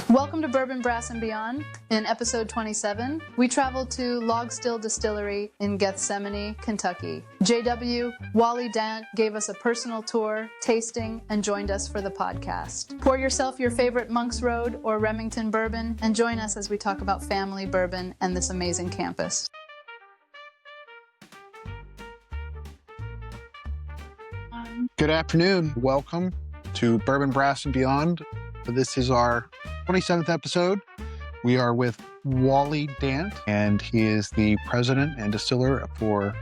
Welcome to Bourbon, Brass, and Beyond. In episode 27, we traveled to Log Still Distillery in Gethsemane, Kentucky. JW, Wally Dant gave us a personal tour, tasting, and joined us for the podcast. Pour yourself your favorite Monk's Road or Remington bourbon and join us as we talk about family bourbon and this amazing campus. Good afternoon. Welcome to Bourbon, Brass, and Beyond. This is our 27th episode. We are with Wally Dant, and he is the president and distiller for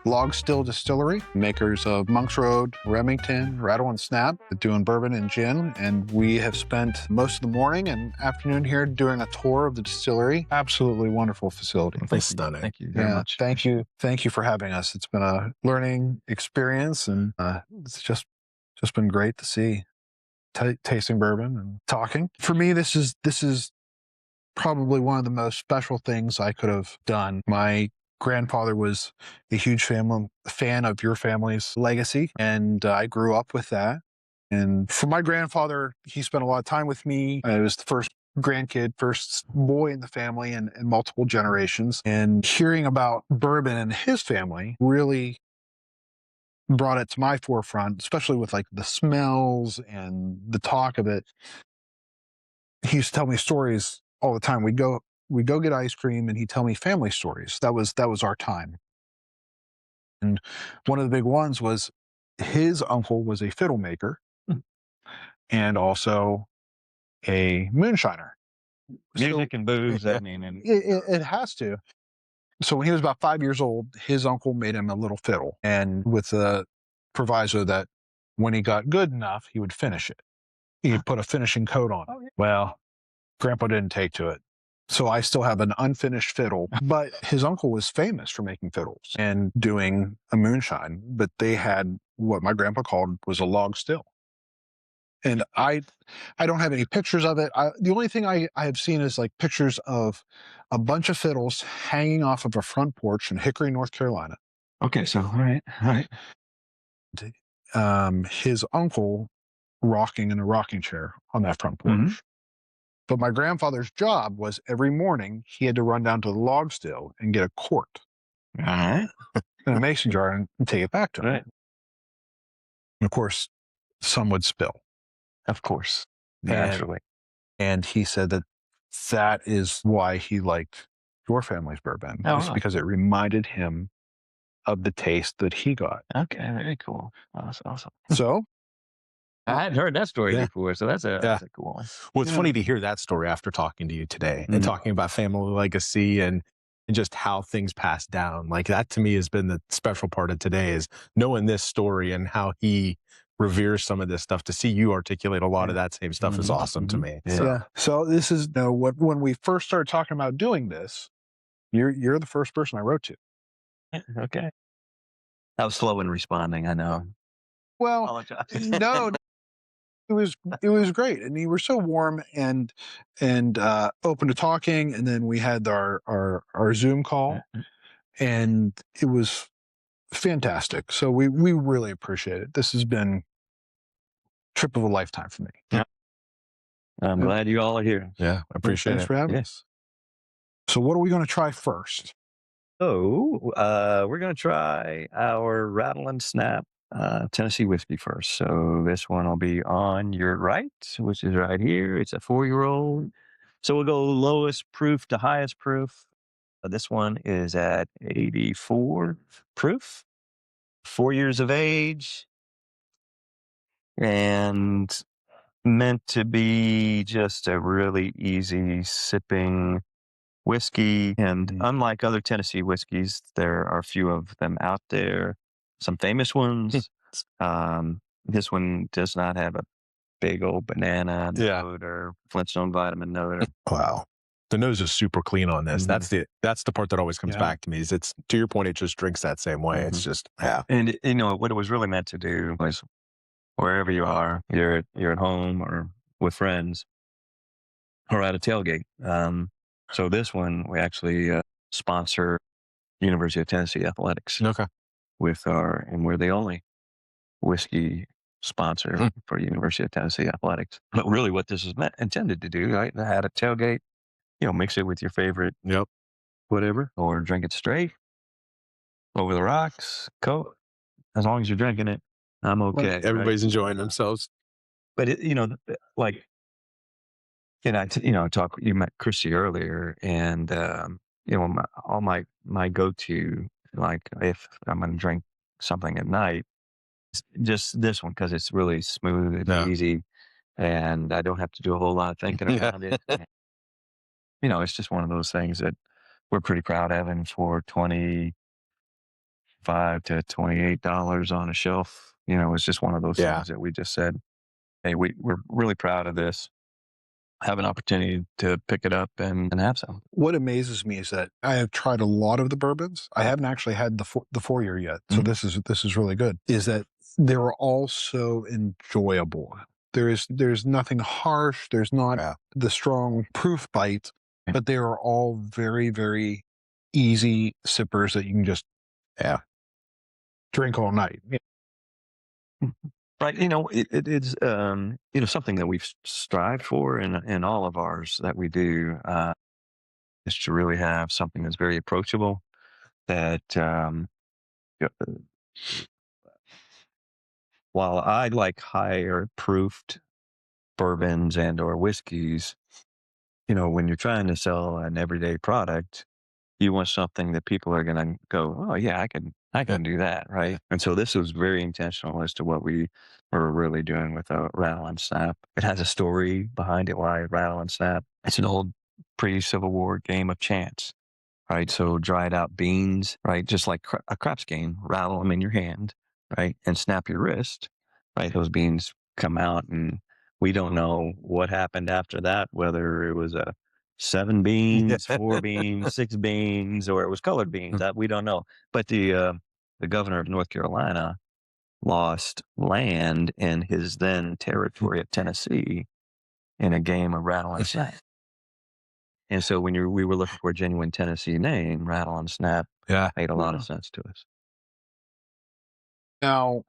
Log Still Distillery, makers of Monk's Road, Remington, Rattlin, Snap, doing bourbon and gin. And we have spent most of the morning and afternoon here doing a tour of the distillery. Absolutely wonderful facility. It's stunning. Thank you very much. Thank you. Thank you for having us. It's been a learning experience, and it's just been great to see. Tasting bourbon and talking. For me, this is probably one of the most special things I could have done. My grandfather was a huge fan of your family's legacy, and I grew up with that. And for my grandfather, he spent a lot of time with me. I was the first grandkid, first boy in the family, and multiple generations. And hearing about bourbon and his family really brought it to my forefront, especially with like the smells and the talk of it. He used to tell me stories all the time. We'd go get ice cream, and he'd tell me family stories. That was our time. And one of the big ones was his uncle was a fiddle maker and also a moonshiner. Music and booze, I mean. And it has to. So when he was about 5 years old, his uncle made him a little fiddle, and with the proviso that when he got good enough, he would finish it. He'd put a finishing coat on it. Oh, yeah. Well, Grandpa didn't take to it. So I still have an unfinished fiddle, but his uncle was famous for making fiddles and doing a moonshine, but they had what my grandpa called was a log still. And I don't have any pictures of it. The only thing I have seen is like pictures of a bunch of fiddles hanging off of a front porch in Hickory, North Carolina. okay, so all right. His uncle rocking in a rocking chair on that front porch. Mm-hmm. But my grandfather's job was every morning he had to run down to the log still and get a quart All right. in a mason jar and take it back to him. Right. And of course, some would spill. Of course. Naturally. And he said that is why he liked your family's bourbon. Oh, It's wow. because it reminded him of the taste that he got. Okay, very cool. Awesome. So, I hadn't heard that story Yeah. before, so that's a cool one. Well, it's Yeah. funny to hear that story after talking to you today and Mhm. talking about family legacy and just how things pass down. Like that to me has been the special part of today is knowing this story and how he reveres some of this stuff. To see you articulate a lot of that same stuff is Mhm. awesome to me. Yeah. So, So this is when we first started talking about doing this, you're the first person I wrote to. Okay. I was slow in responding, I know. Well, Apologize. no, it was great, and you were so warm and open to talking. And then we had our Zoom call, and it was fantastic. So we really appreciate it. This has been a trip of a lifetime for me. Yeah. I'm Yeah. glad you all are here. yeah, I appreciate Thanks it. for having Yeah. us. So what are we going to try first? So we're going to try our Rattlin Snap Tennessee whiskey first. So this one will be on your right, which is right here. It's a 4-year-old. So we'll go lowest proof to highest proof. This one is at 84 proof, 4 years of age, and meant to be just a really easy sipping whiskey. And unlike other Tennessee whiskeys, there are a few of them out there, some famous ones. This one does not have a big old banana Yeah. note or Flintstone vitamin note. Wow. The nose is super clean on this. Mhm. That's the part that always comes Yeah. back to me is it's to your point, it just drinks that same way. It's just, yeah. And what it was really meant to do was wherever you are, you're at home or with friends or at a tailgate. So this one, we actually sponsor University of Tennessee athletics Okay. and we're the only whiskey sponsor for University of Tennessee athletics. But really, what this is intended to do, right? They had a tailgate, mix it with your favorite, whatever, or drink it straight over the rocks, Coke. As long as you're drinking it, I'm okay. Right? Everybody's enjoying themselves. But like, talk. You met Chrissy earlier, and all my go-to, like if I'm going to drink something at night, just this one because it's really smooth and easy, and I don't have to do a whole lot of thinking around it. And, it's just one of those things that we're pretty proud of, and for $25 to $28 on a shelf, it's just one of those things that we just said, hey, we're really proud of this. Have an opportunity to pick it up and have some. What amazes me is that I have tried a lot of the bourbons. I haven't actually had the 4-year yet, so this is really good. Is that they're all so enjoyable. There's nothing harsh. There's not the strong proof bite, but they are all very, very easy sippers that you can just drink all night. Right. It's something that we've strived for in all of ours that we do, is to really have something that's very approachable, that while I like higher proofed bourbons and or whiskeys, when you're trying to sell an everyday product, you want something that people are going to go, oh yeah, I can do that. Right. And so this was very intentional as to what we were really doing with a Rattlin Snap. It has a story behind it. Why Rattlin Snap? It's an old pre-Civil War game of chance. Right. So dried out beans, right. Just like a craps game, rattle them in your hand, right. And snap your wrist, right. Those beans come out, and we don't know what happened after that, whether it was a 7 beans, 4 beans, 6 beans, or it was colored beans. That we don't know. But the governor of North Carolina lost land in his then territory of Tennessee in a game of rattle and snap. And so when we were looking for a genuine Tennessee name, Rattle and Snap made a lot of sense to us. Now,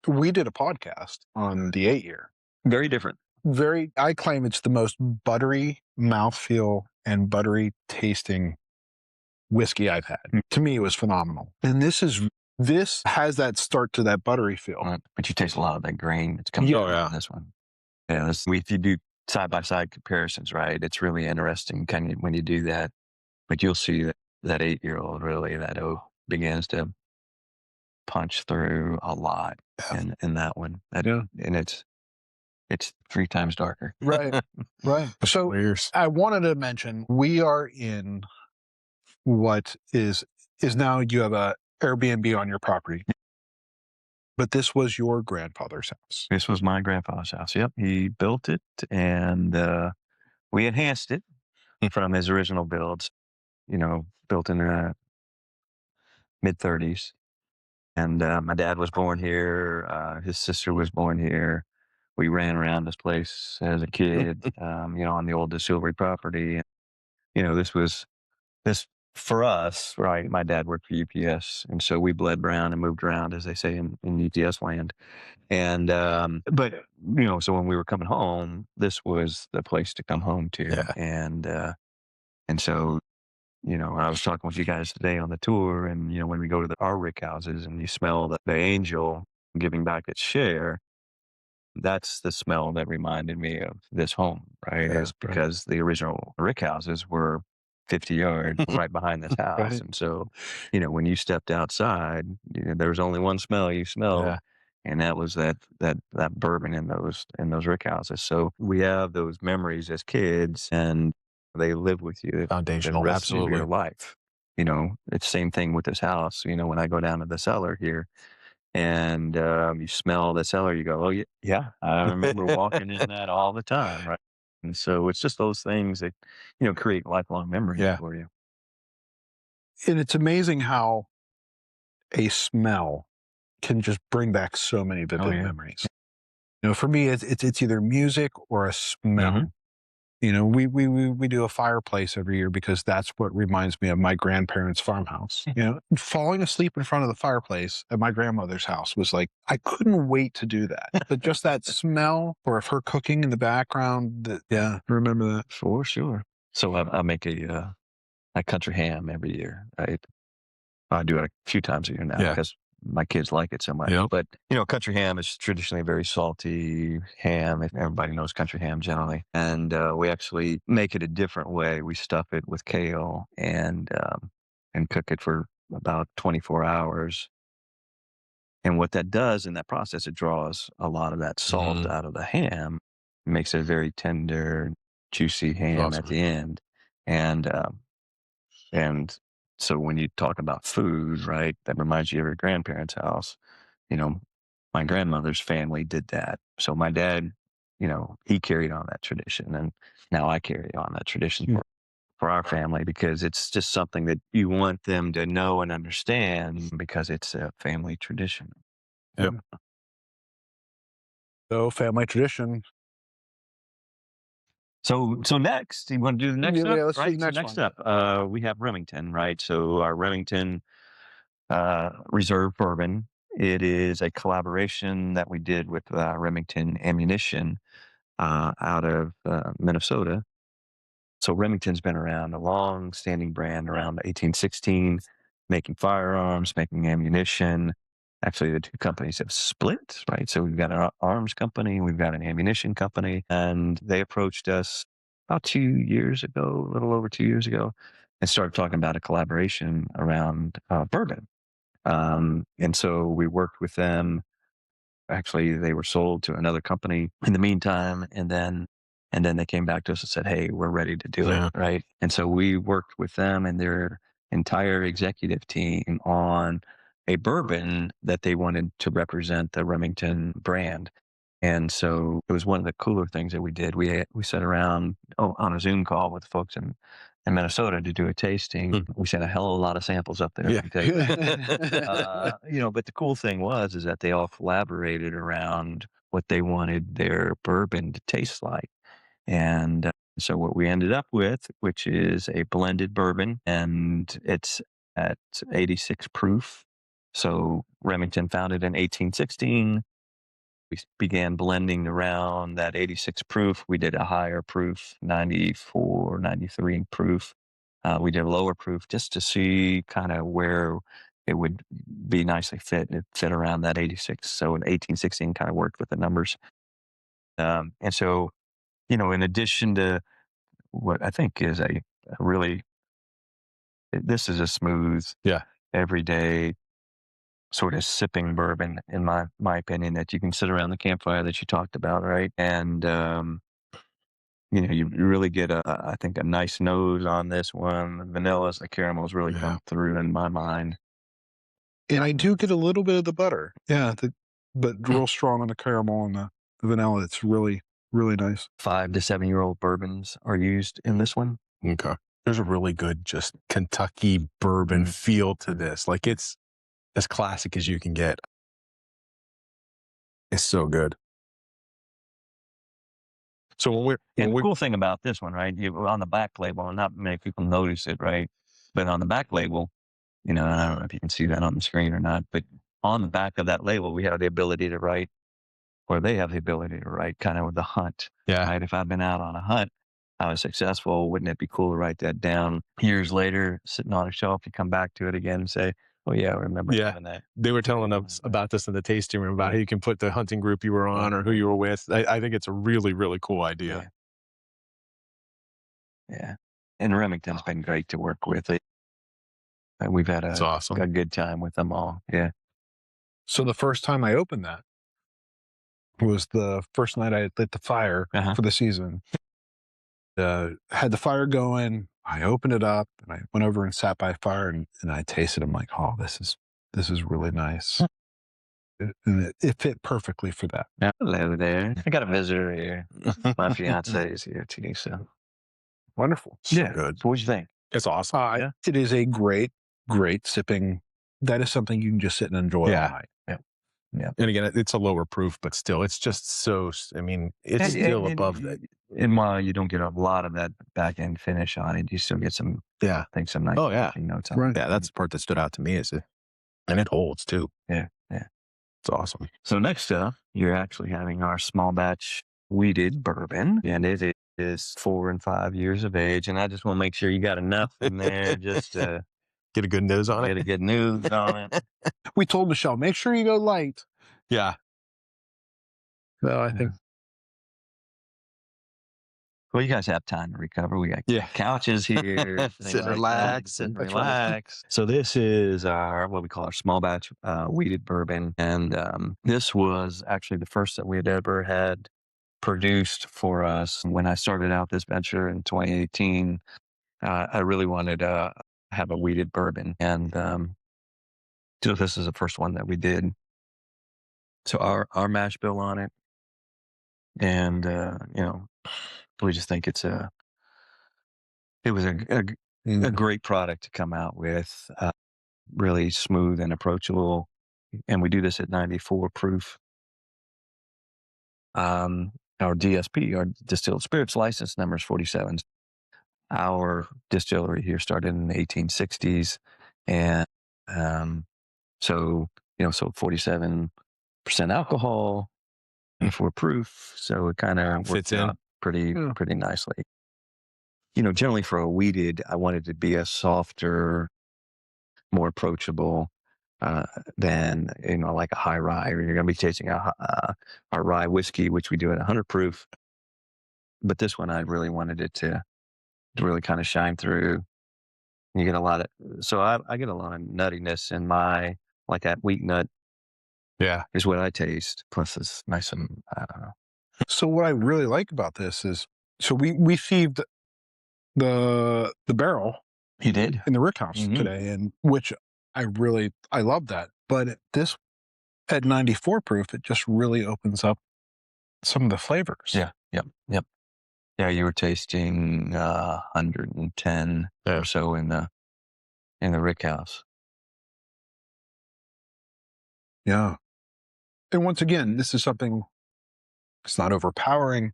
we did a podcast on the 8-year. Very different. I claim it's the most buttery mouthfeel and buttery tasting whiskey I've had. To me, it was phenomenal. And this has that start to that buttery feel. But you taste a lot of that grain that's coming out in this one. Yeah, if you do side-by-side comparisons, right, it's really interesting kind of when you do that. But you'll see that 8-year-old really, that begins to punch through a lot in that one. And it's 3 times darker. Right. So I wanted to mention, we are in what is now, you have a Airbnb on your property. But this was your grandfather's house. This was my grandfather's house. Yep. He built it, and we enhanced it from his original builds, built in the mid-30s. And my dad was born here. His sister was born here. We ran around this place as a kid, on the old distillery property. This for us, right? My dad worked for UPS, and so we bled around and moved around, as they say in UPS land. And but so when we were coming home, this was the place to come home to. And so I was talking with you guys today on the tour, and when we go to our rick houses and you smell the angel giving back its share, that's the smell that reminded me of this home, right? Is because the original rick houses were 50 yards right behind this house. And so, when you stepped outside, there was only one smell you smelled, and that was that bourbon in those rick houses. So we have those memories as kids, and they live with you foundational, the rest of your life. It's the same thing with this house. When I go down to the cellar here, and you smell the cellar, you go, oh yeah, I remember walking in that all the time, right? And so it's just those things that create lifelong memories for you. And it's amazing how a smell can just bring back so many vivid memories. For me, it's either music or a smell. You know, we do a fireplace every year because that's what reminds me of my grandparents' farmhouse. You know, falling asleep in front of the fireplace at my grandmother's house was like, I couldn't wait to do that. But just that smell, or of her cooking in the background, yeah, I remember that. For sure. So I make a country ham every year, right? I do it a few times a year now because my kids like it so much. Yep. But, you know, country ham is traditionally a very salty ham. Everybody knows country ham generally. And we actually make it a different way. We stuff it with kale and cook it for about 24 hours. And what that does in that process, it draws a lot of that salt out of the ham, makes it a very tender, juicy ham at the end. And so when you talk about food, right, that reminds you of your grandparents' house. You know, my grandmother's family did that. So my dad, you know, he carried on that tradition, and now I carry on that tradition for our family because it's just something that you want them to know and understand because it's a family tradition. Yep. So family tradition. So next, you want to do the next Yeah, up, let's do right? the next next one. up, we have Remington, right? So our Remington Reserve Bourbon. It is a collaboration that we did with Remington Ammunition out of Minnesota. So Remington's been around, a long-standing brand around 1816, making firearms, making ammunition. Actually, the two companies have split, right? So we've got an arms company, we've got an ammunition company, and they approached us about 2 years ago, a little over 2 years ago, and started talking about a collaboration around bourbon. And so we worked with them. Actually, they were sold to another company in the meantime, and then they came back to us and said, "Hey, we're ready to do it." Right. And so we worked with them and their entire executive team on a bourbon that they wanted to represent the Remington brand. And so it was one of the cooler things that we did. We sat around on a Zoom call with folks in Minnesota to do a tasting. We sent a hell of a lot of samples up there. Yeah. You know, but the cool thing is that they all collaborated around what they wanted their bourbon to taste like. And so what we ended up with, which is a blended bourbon, and it's at 86 proof. So Remington founded in 1816. We began blending around that 86 proof. We did a higher proof, 94, 93 proof. We did a lower proof just to see kind of where it would be nicely fit. It fit around that 86. So in 1816 kind of worked with the numbers. And so, you know, in addition to what I think is this is a smooth, everyday sort of sipping bourbon, in my opinion, that you can sit around the campfire that you talked about, right? And you know, you really get I think a nice nose on this one. The vanillas, the caramels really come through in my mind. And I do get a little bit of the butter. Yeah, but real strong on the caramel and the vanilla. It's really, really nice. 5 to 7 year old bourbons are used in this one. Okay. There's a really good just Kentucky bourbon feel to this. Like it's as classic as you can get. It's so good. So the cool thing about this one, right? On the back label, and not many people notice it, right? But on the back label, you know, I don't know if you can see that on the screen or not, but on the back of that label, we have the ability to write, or they have the ability to write kind of with the hunt. Yeah. Right? If I've been out on a hunt, I was successful. Wouldn't it be cool to write that down years later, sitting on a shelf, you come back to it again and say, oh yeah, I remember doing that. They were telling us about this in the tasting room, about how you can put the hunting group you were on or who you were with. I think it's a really, really cool idea. Yeah. And Remington's been great to work with. We've had a good time with them all. Yeah. So the first time I opened that was the first night I lit the fire for the season. Had the fire going. I opened it up and I went over and sat by a fire and I tasted. I'm like, oh, this is really nice. And it fit perfectly for that. Hello there. I got a visitor here. My fiance is here too. So wonderful. So good. So what'd you think? It's awesome. It is a great, great sipping. That is something you can just sit and enjoy all night. Yeah. And again, it's a lower proof, but still, it's just so. I mean, it's still above that. And while you don't get a lot of that back end finish on it, you still get some. Yeah. I think some nice. Oh yeah. Notes on Right. Yeah, that's the part that stood out to me. And it holds too. Yeah. It's awesome. So next up, you're actually having our small batch weeded bourbon, and it is 4 and 5 years of age. And I just want to make sure you got enough in there just to get a good nose on get it. a good nose on it. We told Michelle, make sure you go light. Yeah. So I think. Well, you guys have time to recover. We got couches here. Sit, relax, and relax. So this is what we call our small batch weeded bourbon. And this was actually the first that we had ever had produced for us. When I started out this venture in 2018, I really wanted to have a weeded bourbon. And so this is the first one that we did. So our mash bill on it. And, we just think it was a great product to come out with, really smooth and approachable. And we do this at 94 proof. Our DSP, our distilled spirits license number is 47. Our distillery here started in the 1860s. And so 47% alcohol, 94 proof. So it kind of fits in pretty nicely. Generally for a weeded, I wanted to be a softer, more approachable than, like a high rye. Or you're going to be tasting a rye whiskey, which we do at 100 proof. But this one, I really wanted it to really kind of shine through. You get a lot of, so I get a lot of nuttiness in my, like that wheat nut. Yeah. Is what I taste. Plus it's nice and, I don't know. So what I really like about this is, so we sieved the barrel. You did? In the rickhouse today, and which I love that. But this at 94 proof, it just really opens up some of the flavors. Yeah. Yep. Yeah, you were tasting 110 or so in the rickhouse. Yeah. And once again, this is something, it's not overpowering.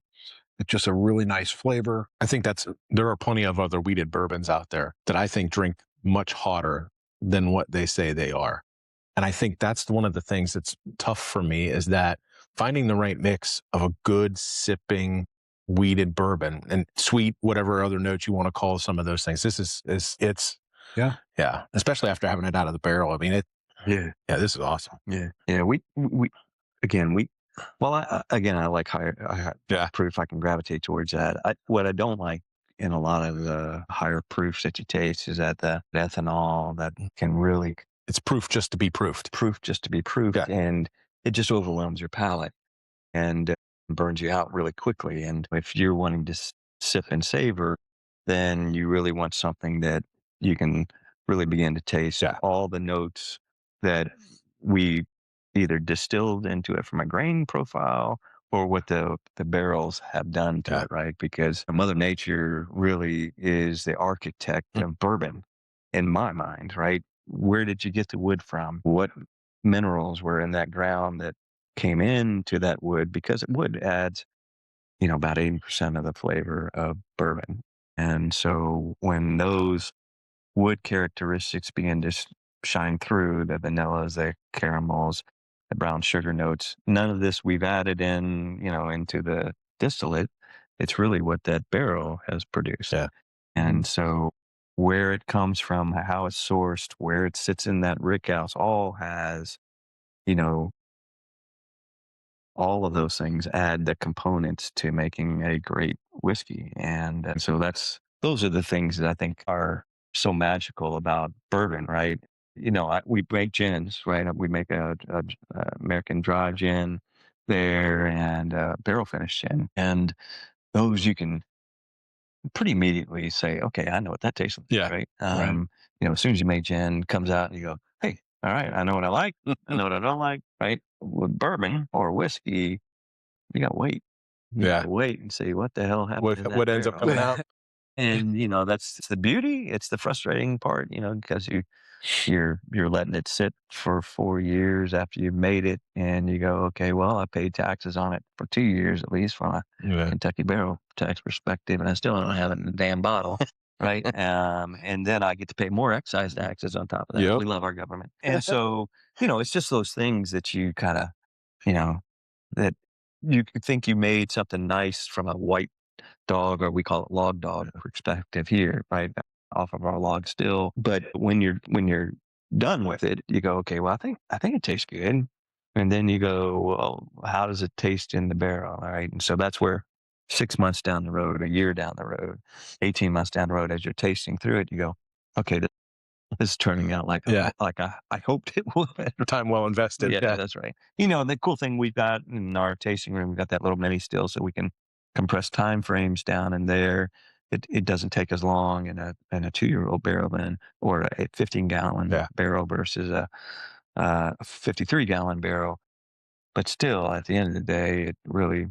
It's just a really nice flavor. I think there are plenty of other weeded bourbons out there that I think drink much hotter than what they say they are. And I think that's one of the things that's tough for me, is that finding the right mix of a good sipping weeded bourbon and sweet, whatever other notes you want to call some of those things. This it's yeah. Especially after having it out of the barrel. I mean, this is awesome. Yeah. We I like higher proof. I can gravitate towards that. What I don't like in a lot of the higher proofs that you taste is that the ethanol that can really, it's proof just to be proofed. And it just overwhelms your palate and burns you out really quickly. And if you're wanting to sip and savor, then you really want something that you can really begin to taste all the notes that we either distilled into it from a grain profile or what the barrels have done to it, right? Because Mother Nature really is the architect of bourbon in my mind, right? Where did you get the wood from? What minerals were in that ground that came into that wood? Because wood adds, about 80% of the flavor of bourbon. And so when those wood characteristics begin to shine through, the vanillas, the caramels, the brown sugar notes, none of this we've added in, into the distillate. It's really what that barrel has produced. Yeah. And so where it comes from, how it's sourced, where it sits in that rickhouse, all has, all of those things add the components to making a great whiskey. And so those are the things that I think are so magical about bourbon, right? We make gins, right? We make a American dry gin there and barrel finished gin. And those you can pretty immediately say, okay, I know what that tastes like, right? As soon as you make gin, comes out and you go, hey, all right, I know what I like. I know what I don't like, right? With bourbon or whiskey, you got to wait. You got to wait and see what the hell happened. What ends up coming out? And that's the beauty. It's the frustrating part, because you're letting it sit for 4 years after you've made it, and you go, okay, well, I paid taxes on it for 2 years at least from a Kentucky barrel tax perspective, and I still don't have it in the damn bottle. Right. And then I get to pay more excise taxes on top of that. Yep. We love our government. And so, it's just those things that you kind of, that you think you made something nice from a white dog, or we call it log dog perspective here, right? Off of our log still. But when you're done with it, you go, okay, well, I think it tastes good. And then you go, well, how does it taste in the barrel? All right. And so that's where 6 months down the road, a year down the road, 18 months down the road, as you're tasting through it, you go, okay, this is turning out like I hoped it would. Time well invested. Yeah, that's right. The cool thing we've got in our tasting room, we've got that little mini still, so we can compress time frames down in there. It doesn't take as long in a 2-year-old barrel or a 15-gallon barrel versus a 53-gallon barrel. But still, at the end of the day, it really,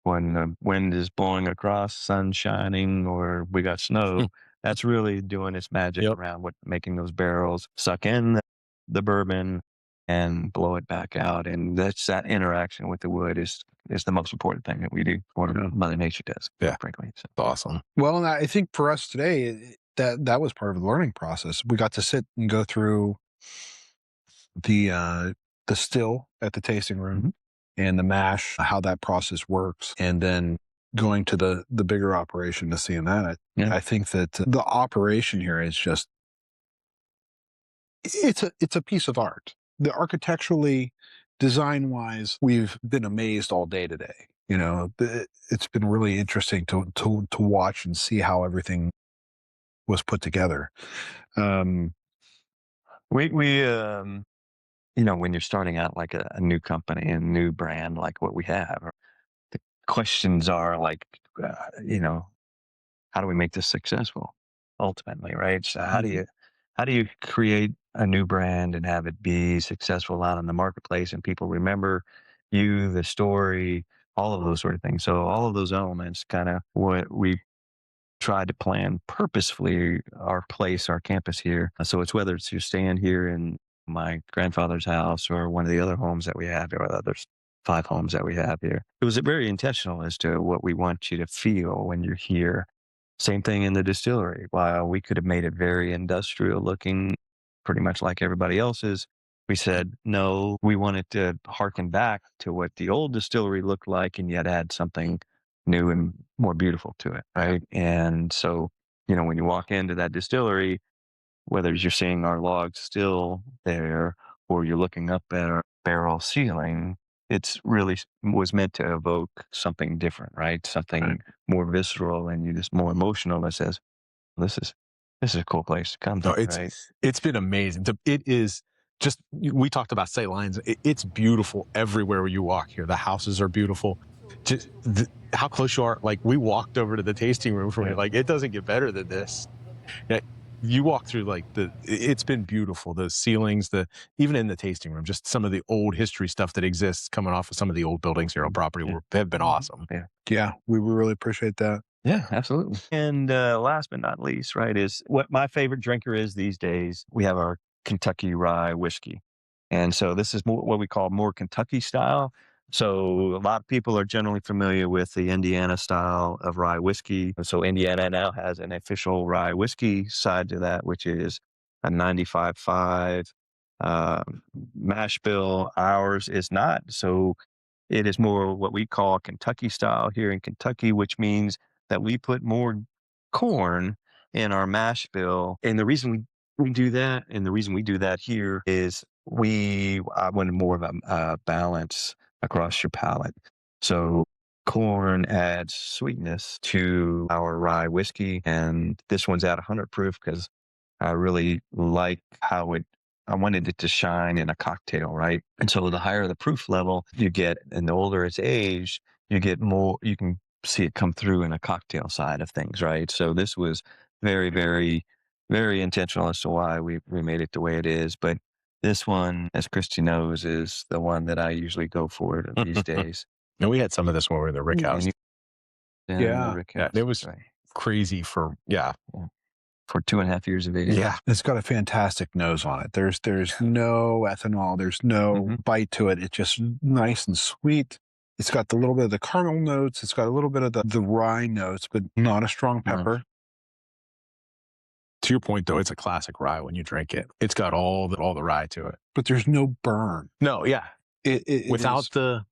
when the wind is blowing across, sun shining, or we got snow, that's really doing its magic around making those barrels suck in the bourbon and blow it back out. And that's that interaction with the wood is the most important thing that we do, or Mother Nature does, frankly. So. Awesome. Well, and I think for us today, that was part of the learning process. We got to sit and go through the still at the tasting room and the mash, how that process works, and then going to the bigger operation to seeing that. I think that the operation here is just it's a piece of art. The architecturally, design wise, we've been amazed all day today. It's been really interesting to watch and see how everything was put together. When you're starting out like a new company and new brand like what we have, the questions are like, how do we make this successful ultimately, right? So how do you create a new brand and have it be successful out in the marketplace and people remember you, the story, all of those sort of things. So all of those elements kind of what we tried to plan purposefully our campus here. So it's whether it's you're staying here in my grandfather's house or one of the other homes that we have, or there's 5 homes that we have here. It was very intentional as to what we want you to feel when you're here. Same thing in the distillery. While we could have made it very industrial looking, pretty much like everybody else's, we said, no, we wanted to harken back to what the old distillery looked like and yet add something new and more beautiful to it, right? And so, when you walk into that distillery, whether you're seeing our logs still there or you're looking up at our barrel ceiling, it's really was meant to evoke something different, right? Something more visceral and you just more emotional that says, this is a cool place to come to, right? It's been amazing. It is just, we talked about sight lines. It's beautiful everywhere you walk here. The houses are beautiful. Just how close you are. Like we walked over to the tasting room from here. Like it doesn't get better than this. Yeah, you walk through it's been beautiful. The ceilings, even in the tasting room, just some of the old history stuff that exists coming off of some of the old buildings here on property have been awesome. Yeah, we really appreciate that. Yeah, absolutely. And last but not least, right, is what my favorite drinker is these days. We have our Kentucky rye whiskey. And so this is what we call more Kentucky style. So a lot of people are generally familiar with the Indiana style of rye whiskey. So Indiana now has an official rye whiskey side to that, which is a 95.5 mash bill. Ours is not. So it is more what we call Kentucky style here in Kentucky, which means that we put more corn in our mash bill. And the reason we do that, and the reason we do that here is I wanted more of a balance across your palate. So corn adds sweetness to our rye whiskey, and this one's at 100 proof because I really like how I wanted it to shine in a cocktail, right? And so the higher the proof level you get, and the older it's aged, you get more, you can see it come through in a cocktail side of things, right? So this was very, very, very intentional as to why we made it the way it is. But this one, as Christy knows, is the one that I usually go for these days. And we had some of this when we were in the Rick House. Yeah. The Rick House, It was right. crazy for, for 2.5 years of age. Yeah. It's got a fantastic nose on it. There's no ethanol. There's no bite to it. It's just nice and sweet. It's got the little bit of the caramel notes. It's got a little bit of the rye notes, but not a strong pepper. To your point, though, it's a classic rye when you drink it. It's got all the rye to it. But there's no burn. No, yeah. Without the.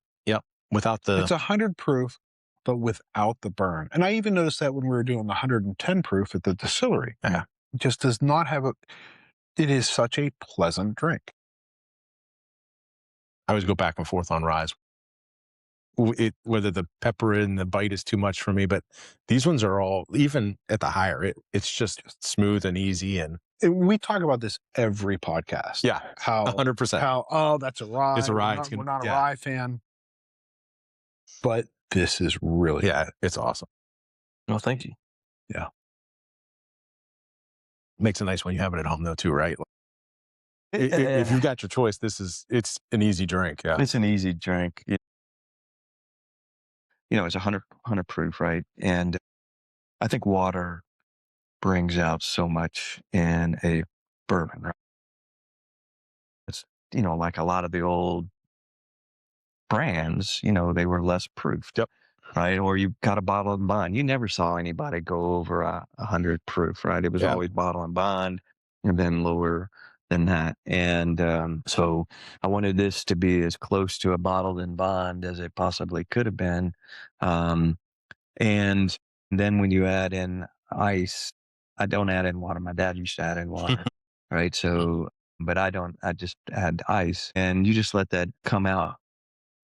It's 100 proof, but without the burn. And I even noticed that when we were doing the 110 proof at the distillery. Yeah. It just does not have it is such a pleasant drink. I always go back and forth on ryes. Whether the pepper and the bite is too much for me, but these ones are all, even at the higher, it's just smooth and easy. And we talk about this every podcast. Yeah. How 100%. That's a rye. It's a rye. We're not a rye fan. But this is really good. It's awesome. Well, thank you. Yeah. Makes it nice when you have it at home though, too, right? If you've got your choice, it's an easy drink. Yeah. It's an easy drink. It's 100 proof, right? And I think water brings out so much in a bourbon, right? It's, like a lot of the old brands, they were less proofed. Yep. Right? Or you got a bottle and bond. You never saw anybody go over 100 proof, right? It was always bottle and bond, and then lower than that. And so I wanted this to be as close to a bottled and bond as it possibly could have been. And then when you add in ice, I don't add in water. My dad used to add in water, right? So, but I don't. I just add ice, and you just let that come out.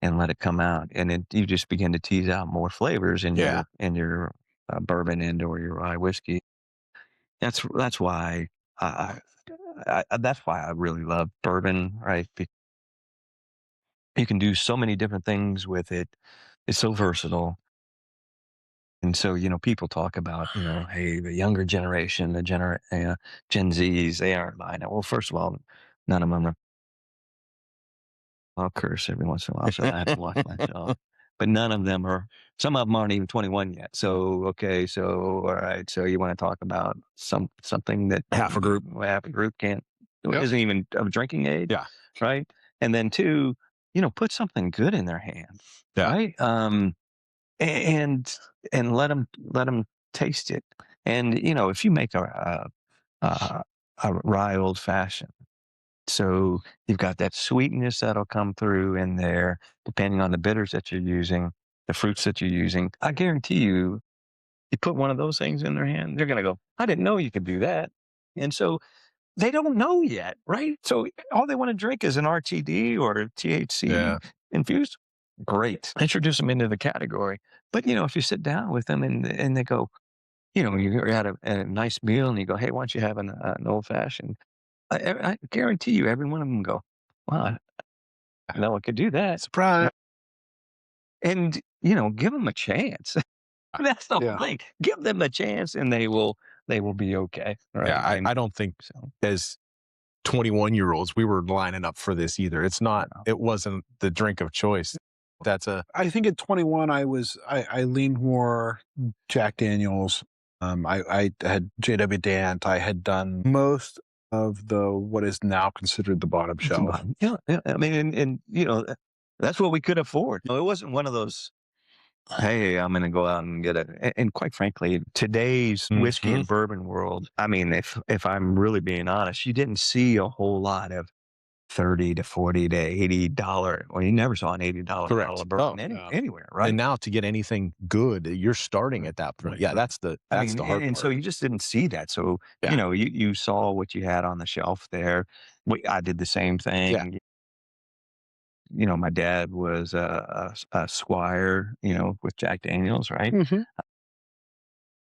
And let it come out, and you just begin to tease out more flavors in your bourbon and or your rye whiskey. That's why that's why I really love bourbon, right? You can do so many different things with it. It's so versatile, and so people talk about hey, the younger generation, the Gen Zs, they aren't buying it. Well, first of all, none of them are. I'll curse every once in a while, so I have to watch myself. But none of them are. Some of them aren't even 21 yet. So okay, so all right. So you want to talk about something that half a group can't isn't even of drinking age, right? And then two, put something good in their hand, right? And let them taste it. And if you make a rye old fashioned. So you've got that sweetness that'll come through in there, depending on the bitters that you're using, the fruits that you're using. I guarantee you put one of those things in their hand, they're going to go, I didn't know you could do that. And so they don't know yet, right? So all they want to drink is an RTD or THC infused. Great. Introduce them into the category. But, if you sit down with them and they go, you're at a nice meal and you go, hey, why don't you have an old fashioned? I guarantee you, every one of them go, wow, I know I could do that. Surprise. And, give them a chance. That's the whole thing. Give them a chance and they will be okay. Right? Yeah, I don't think so. As 21-year-olds, we were lining up for this either. It wasn't the drink of choice. I think at 21, I leaned more Jack Daniels. I had J.W. Dant. I had done most of what is now considered the bottom shelf. Yeah. I mean, and that's what we could afford. It wasn't one of those, hey, I'm going to go out and get it. And quite frankly, today's whiskey and bourbon world, I mean, if I'm really being honest, you didn't see a whole lot of $30 to $40 to $80. Well, you never saw an $80 bottle of bourbon anywhere, right? And now to get anything good, you're starting at that point. Yeah, that's the hard part. So you just didn't see that. So you saw what you had on the shelf there. I did the same thing. Yeah. My dad was a squire, with Jack Daniels, right? Mm-hmm.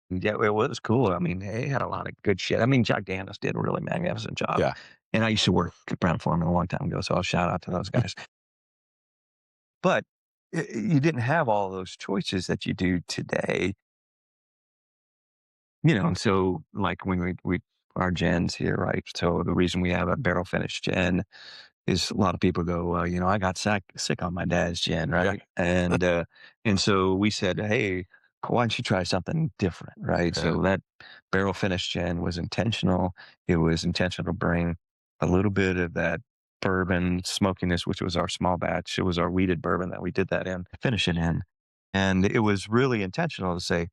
Yeah, it was cool. I mean, they had a lot of good shit. I mean, Jack Daniels did a really magnificent job. Yeah. And I used to work at Brown Foreman a long time ago, so I'll shout out to those guys. But you didn't have all those choices that you do today. So like when we our gens here, right? So the reason we have a barrel finished gin is a lot of people go, well, I got sick on my dad's gin, right? And so we said, hey, why don't you try something different, right? Yeah. So that barrel finish gin was intentional. It was intentional to bring a little bit of that bourbon smokiness, which was our small batch. It was our weeded bourbon that we did that in, finish it in. And it was really intentional to say,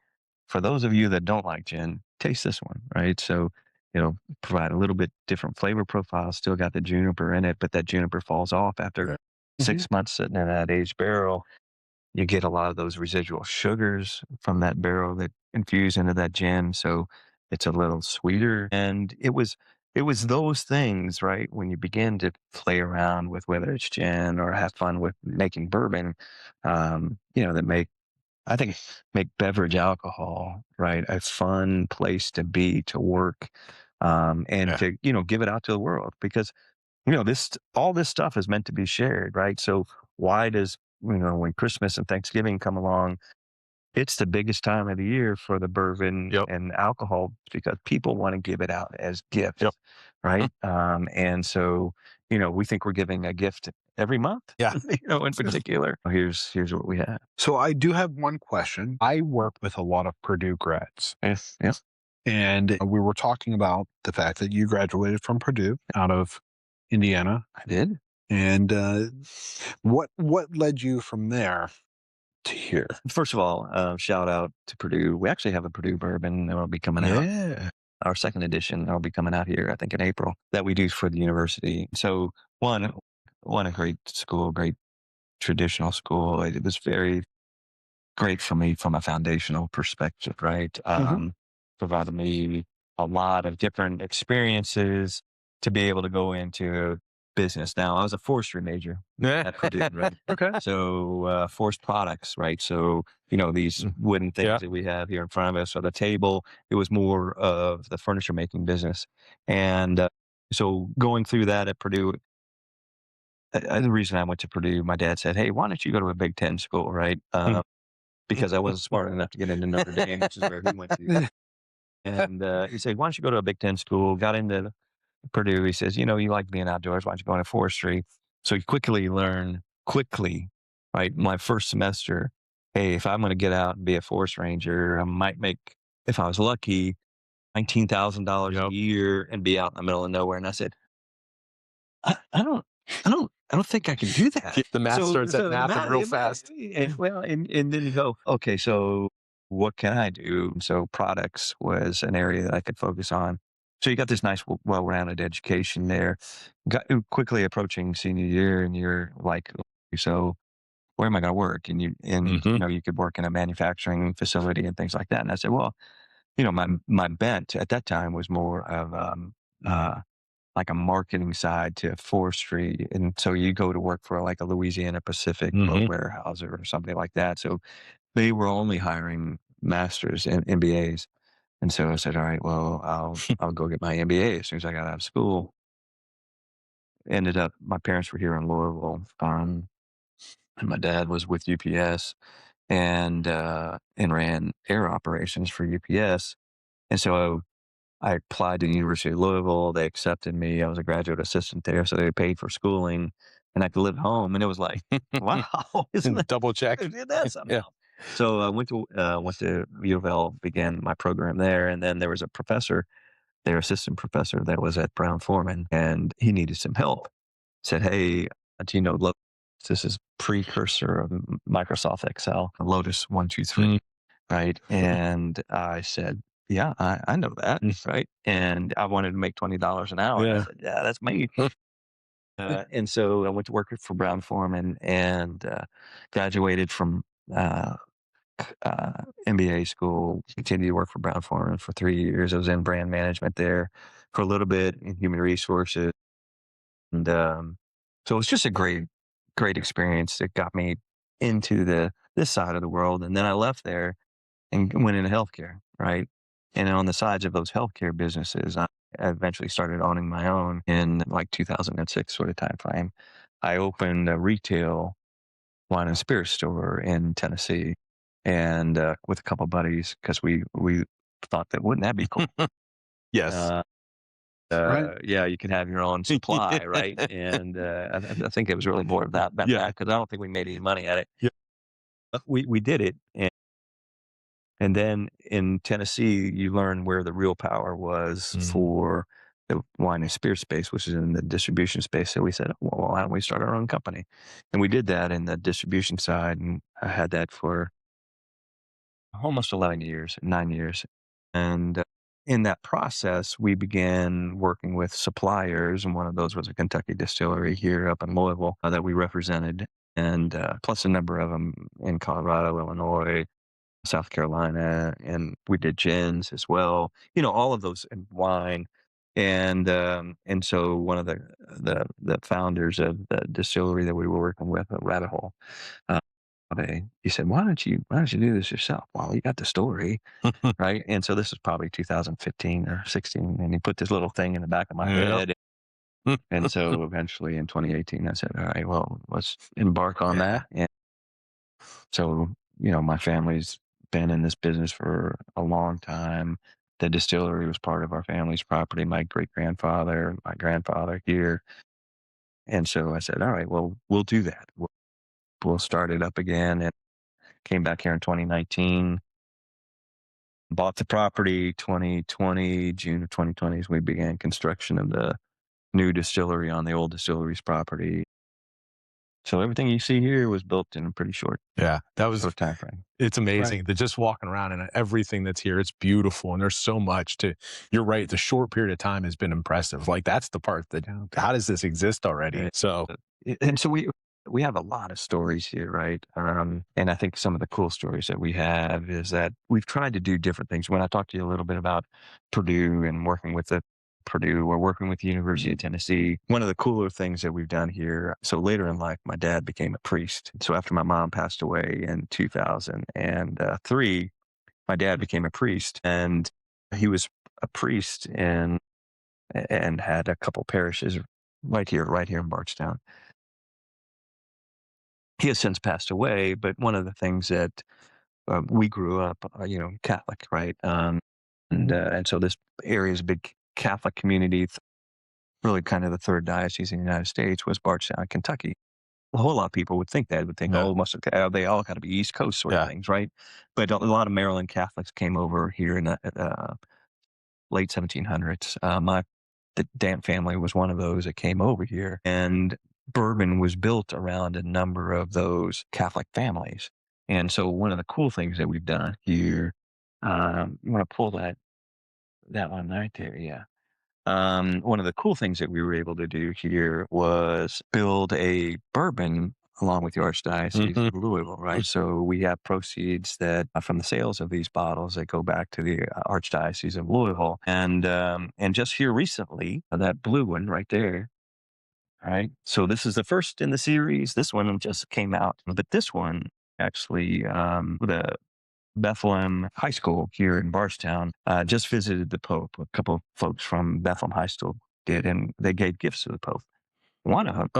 for those of you that don't like gin, taste this one, right? So, provide a little bit different flavor profile, still got the juniper in it, but that juniper falls off after Right. 6 months sitting in that aged barrel. You get a lot of those residual sugars from that barrel that infuse into that gin. So it's a little sweeter. And it was those things, right? When you begin to play around with whether it's gin or have fun with making bourbon, that I think make beverage alcohol, right, a fun place to be, to work, and Yeah. to, give it out to the world because, all this stuff is meant to be shared, right? So why does, when Christmas and Thanksgiving come along, it's the biggest time of the year for the bourbon Yep. and alcohol because people want to give it out as gifts, Yep. right? And so, we think we're giving a gift every month, Yeah. in particular. Here's what we have. So I do have one question. I work with a lot of Purdue grads. Yes. Yeah. And we were talking about the fact that you graduated from Purdue out of Indiana. I did. And what led you from there to here? First of all, shout out to Purdue. We actually have a Purdue bourbon that will be coming out. Yeah. Our second edition will be coming out here, I think, in April, that we do for the university. So one a great school, great traditional school. It was very great for me from a foundational perspective, right? Provided me a lot of different experiences to be able to go into business. Now, I was a forestry major at Purdue, right? Okay. So forest products, right? So, these wooden things that we have here in front of us, or the table, it was more of the furniture making business. And so going through that at Purdue, the reason I went to Purdue, my dad said, hey, why don't you go to a Big Ten school, right? Because I wasn't smart enough to get into Notre Dame, which is where he went to. And he said, why don't you go to a Big Ten school? Got into Purdue. He says, you like being outdoors. Why don't you go into forestry? So you quickly learn, right? My first semester, hey, if I'm going to get out and be a forest ranger, I might make, if I was lucky, $19,000 a year and be out in the middle of nowhere. And I said, I don't think I can do that. The math starts at napping real fast. And then you go, okay, so what can I do? So products was an area that I could focus on. So you got this nice, well-rounded education there. Got quickly approaching senior year, and you're like, so where am I going to work? And you could work in a manufacturing facility and things like that. And I said, well, my bent at that time was more of like a marketing side to forestry. And so you go to work for like a Louisiana Pacific boat warehouser or something like that. So they were only hiring masters and MBAs. And so I said, all right, well, I'll go get my MBA as soon as I got out of school. Ended up, my parents were here in Louisville, and my dad was with UPS and ran air operations for UPS. And so I applied to the University of Louisville. They accepted me. I was a graduate assistant there, so they paid for schooling, and I could live home. And it was like, wow, isn't that Double check? That's something else. So I went to U of L, began my program there, and then there was a professor, their assistant professor, that was at Brown Forman, and he needed some help. Said, hey, do you know Lotus? This is precursor of Microsoft Excel, Lotus 123, right? And I said, yeah, I know that, right? And I wanted to make $20 an hour. Yeah. I said, yeah, that's me. And so I went to work for Brown Forman and graduated from MBA school, continued to work for Brown Forman for 3 years. I was in brand management there for a little bit in human resources. And so it was just a great experience that got me into this side of the world. And then I left there and went into healthcare, right? And on the sides of those healthcare businesses, I eventually started owning my own in like 2006 sort of time frame. I opened a retail wine and spirits store in Tennessee, and with a couple of buddies, because we thought that wouldn't that be cool? Yes. Right. Yeah, you can have your own supply, right? And I think it was really more of that because I don't think we made any money at it. Yeah. We did it, and And then in Tennessee, you learn where the real power was for the wine and spirit space, which is in the distribution space. So we said, well, why don't we start our own company? And we did that in the distribution side. And I had that for almost 11 years, 9 years. And in that process, we began working with suppliers. And one of those was a Kentucky distillery here up in Louisville that we represented. And plus a number of them in Colorado, Illinois, South Carolina, and we did gins as well. All of those in wine, and so one of the founders of the distillery that we were working with, Rattlin, he said, "Why don't you do this yourself? Well, you got the story, right?" And so this is probably 2015 or 16, and he put this little thing in the back of my head. And so eventually in 2018, I said, "All right, well, let's embark on that." And so, my family's been in this business for a long time. The distillery was part of our family's property. My great-grandfather, my grandfather here. And so I said, all right, well, we'll do that. We'll start it up again. And came back here in 2019, bought the property 2020, June of 2020 as we began construction of the new distillery on the old distillery's property. So everything you see here was built in a pretty short that was time frame. It's amazing that just walking around and everything that's here, it's beautiful. And there's so much you're right. The short period of time has been impressive. Like that's the part that, how does this exist already? So, and so we have a lot of stories here, right? And I think some of the cool stories that we have is that we've tried to do different things. When I talked to you a little bit about Purdue and working with Purdue, we're working with the University of Tennessee. One of the cooler things that we've done here. So later in life, my dad became a priest. So after my mom passed away in 2003, my dad became a priest, and he was a priest and had a couple parishes right here in Bardstown. He has since passed away, but one of the things that we grew up, Catholic, right? And so this area is a big Catholic community. Really kind of the third diocese in the United States was Bardstown, Kentucky. A whole lot of people would think that, they all got to be East Coast sort of things, right? But a lot of Maryland Catholics came over here in the late 1700s. The Dant family was one of those that came over here, and Bourbon was built around a number of those Catholic families. And so one of the cool things that we've done here, you want to pull that one right there, yeah. One of the cool things that we were able to do here was build a bourbon along with the Archdiocese of Louisville, right? So we have proceeds that from the sales of these bottles that go back to the Archdiocese of Louisville. And just here recently, that blue one right there, right? So this is the first in the series. This one just came out, but this one actually, the Bethlehem High School here in Bardstown just visited the Pope. A couple of folks from Bethlehem High School did, and they gave gifts to the Pope. One of them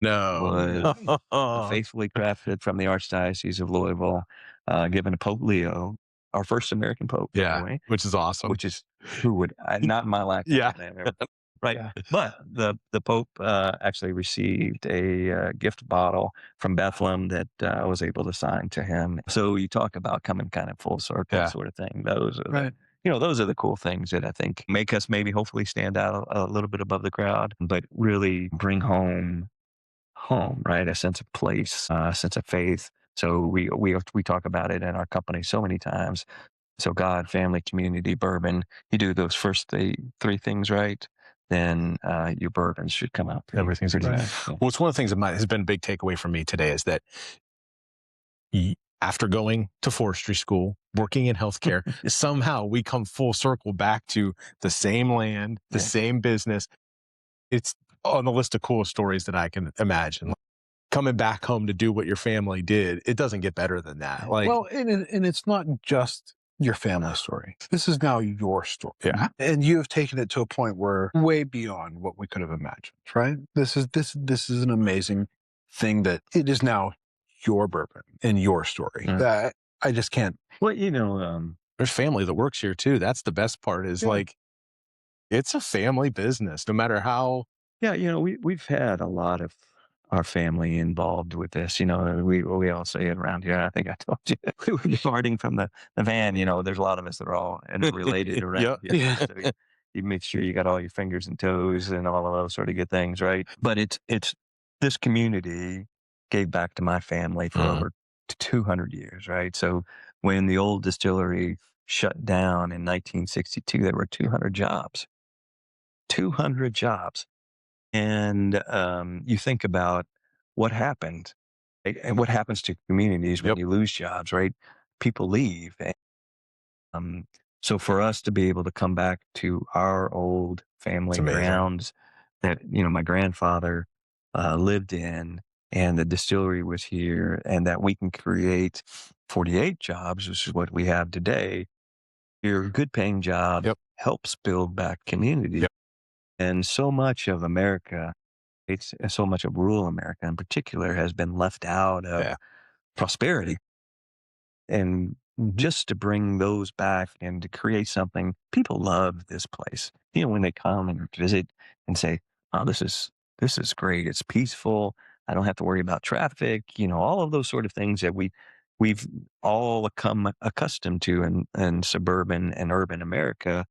was faithfully crafted from the Archdiocese of Louisville, given to Pope Leo, our first American Pope, by the way, which is awesome. Which is who would not in my lifetime. Right. Yeah. But the Pope actually received a gift bottle from Bethlehem that I was able to sign to him. So you talk about coming kind of full circle sort of thing. Those are those are the cool things that I think make us maybe hopefully stand out a little bit above the crowd, but really bring home, right? A sense of place, a sense of faith. So we talk about it in our company so many times. So God, family, community, bourbon, you do those first three things right, then your bourbons should come out. Everything's pretty right. nice. Well, it's one of the things that has been a big takeaway for me today is that after going to forestry school, working in healthcare, somehow we come full circle back to the same land, the same business. It's on the list of coolest stories that I can imagine. Coming back home to do what your family did, it doesn't get better than that. Well, and it's not just your family story. This is now your story. Yeah. And you have taken it to a point where way beyond what we could have imagined, right? This is an amazing thing that it is now your bourbon and your story. That I just can't. Well, there's family that works here too. That's the best part is it's a family business, no matter how. Yeah. We've had a lot of our family involved with this. You know, we all say it around here. I think I told you we were departing from the van. You know, there's a lot of us that are all interrelated around here. Yeah. So you make sure you got all your fingers and toes and all of those sort of good things, right? But it's this community gave back to my family for over 200 years, right? So when the old distillery shut down in 1962, there were 200 jobs. 200 jobs. And you think about what happened, right? And what happens to communities when Yep. you lose jobs, right? People leave. And, so for us to be able to come back to our old family It's amazing. grounds that, you know, my grandfather lived in, and the distillery was here, and that we can create 48 jobs, which is what we have today. Your good paying job Yep. helps build back community. Yep. And so much of America, so much of rural America in particular, has been left out of Yeah. prosperity. And just to bring those back and to create something, people love this place. You know, when they come and visit and say, "Oh, this is great. It's peaceful. I don't have to worry about traffic." You know, all of those sort of things that we've all become accustomed to in suburban and urban America.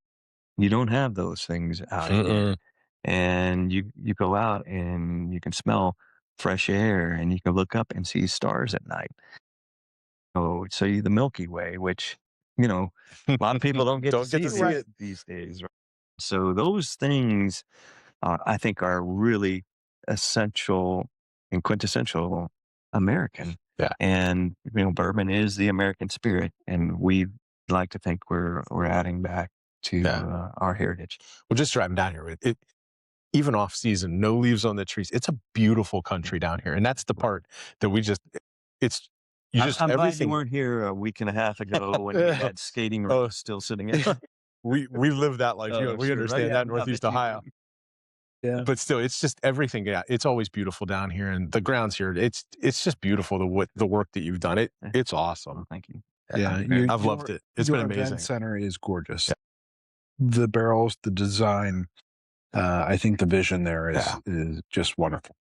You don't have those things out here. And you go out and you can smell fresh air, and you can look up and see stars at night. Oh, see the Milky Way, which, you know, a lot of people don't get to see it. these days. Right? So those things, I think, are really essential and quintessential American. Yeah. And, you know, bourbon is the American spirit, and we like to think we're adding back to our heritage. Well, just driving down here, even off season, no leaves on the trees. It's a beautiful country down here, and that's the part that I'm glad you weren't here a week and a half ago when we had skating rinks still sitting in. we live that life. We understand that in Northeast Ohio. Yeah. But still, it's just everything. Yeah, it's always beautiful down here, and the grounds here. It's just beautiful. The work that you've done. It's awesome. Thank you. Yeah, I've loved it. It's been amazing. Event center is gorgeous. Yeah. The barrels, the design. I think the vision there is just wonderful.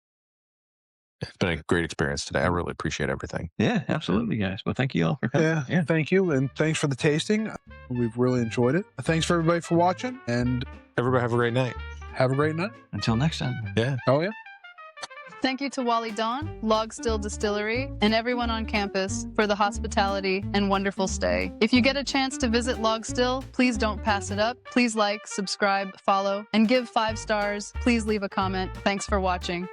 It's been a great experience today. I really appreciate everything. Yeah, absolutely, guys. Well, thank you all for coming. Yeah, thank you, and thanks for the tasting. We've really enjoyed it. Thanks for everybody for watching, and Everybody have a great night. have a great night. Until next time. Yeah. Oh yeah. Thank you to Wally Dant, Log Still Distillery, and everyone on campus for the hospitality and wonderful stay. If you get a chance to visit Log Still, please don't pass it up. Please like, subscribe, follow, and give 5 stars. Please leave a comment. Thanks for watching.